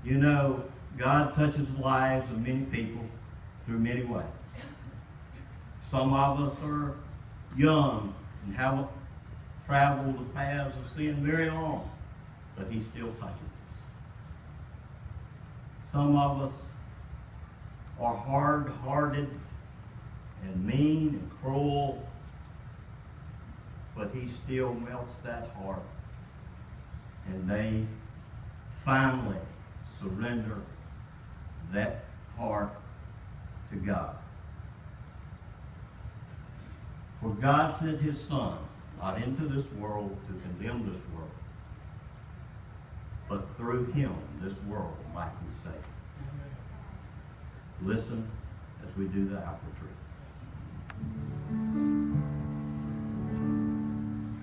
You know, God touches the lives of many people through many ways. Some of us are young and haven't traveled the paths of sin very long, but he still touches us. Some of us are hard-hearted and mean and cruel, but he still melts that heart, and they finally surrender that heart to God. For God sent his Son not into this world to condemn this world, but through him this world might be saved. Listen as we do the apple tree.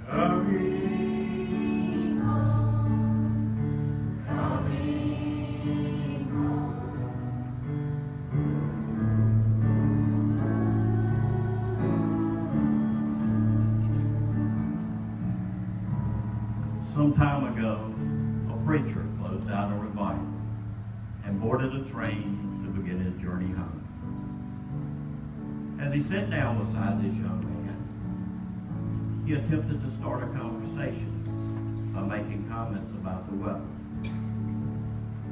Coming home, coming home. Some time ago, a preacher closed out a revival and boarded a train to begin his journey home. As he sat down beside this young man, he attempted to start a conversation by making comments about the weather.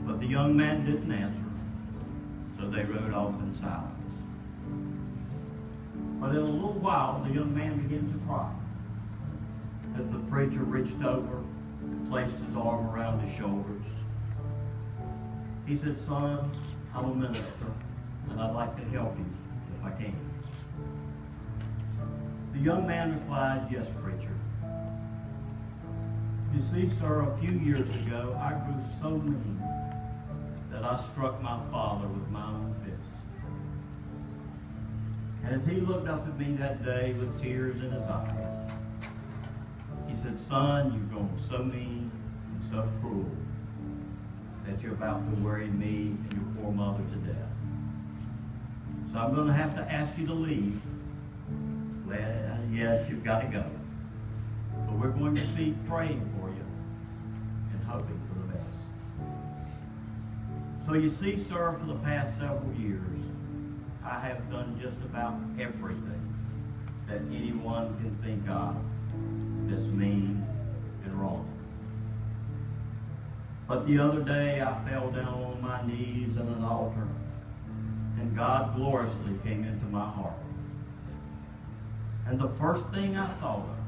But the young man didn't answer, so they rode off in silence. But in a little while, the young man began to cry as the preacher reached over and placed his arm around his shoulders. He said, "Son, I'm a minister, and I'd like to help you if I can." The young man replied, "Yes, preacher. You see, sir, a few years ago, I grew so mean that I struck my father with my own fist. And as he looked up at me that day with tears in his eyes, he said, 'Son, you've grown so mean and so cruel that you're about to worry me and your poor mother to death. So I'm going to have to ask you to leave. Well, yes, you've got to go. But we're going to be praying for you and hoping for the best.'" So you see, sir, for the past several years, I have done just about everything that anyone can think of that's mean and wrong. But the other day, I fell down on my knees at an altar, and God gloriously came into my heart. And the first thing I thought of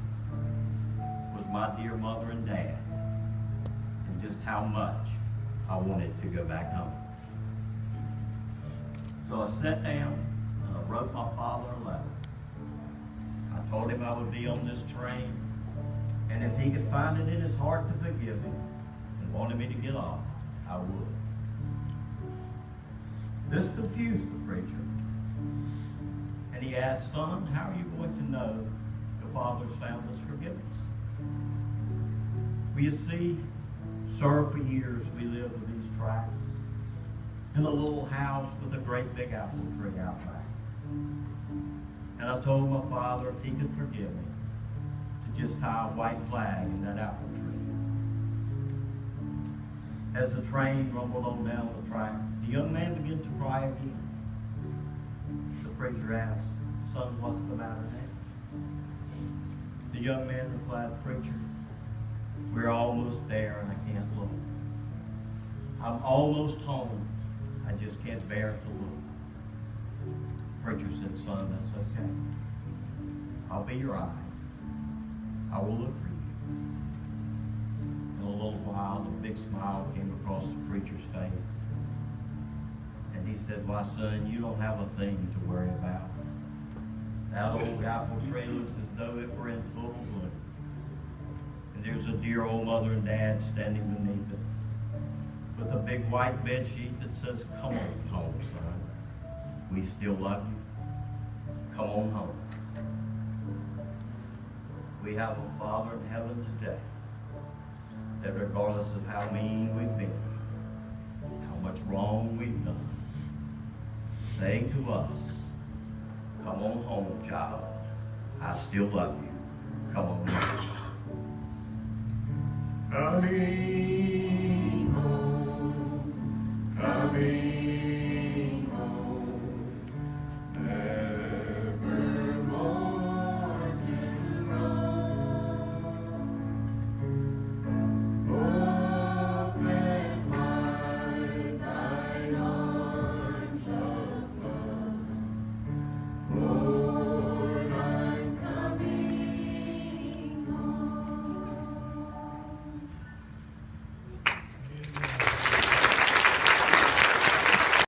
was my dear mother and dad, and just how much I wanted to go back home. So I sat down and I wrote my father a letter. I told him I would be on this train, and if he could find it in his heart to forgive me and wanted me to get off, I would. This confused the preacher, and he asked, "Son, how are you going to know the Father's found this forgiveness?" Well, you see, sir, for years we lived with these tracts in a little house with a great big apple tree out back. And I told my father if he could forgive me, to just tie a white flag in that apple tree. As the train rumbled on down the track, the young man began to cry again. The preacher asked, "Son, what's the matter now?" The young man replied, "Preacher, we're almost there and I can't look. I'm almost home. I just can't bear to look." The preacher said, "Son, that's okay. I'll be your eyes. I will look for you." In a little while, a big smile came across the preacher's face. And he said, "Why, son, you don't have a thing to worry about. That old apple tree looks as though it were in full bloom. And there's a dear old mother and dad standing beneath it with a big white bed sheet that says, 'Come on home, son. We still love you. Come on home.' We have a Father in heaven today that regardless of how mean we've been, how much wrong we've done, saying to us, 'Come on home, child. I still love you. Come on home.'" Coming home, coming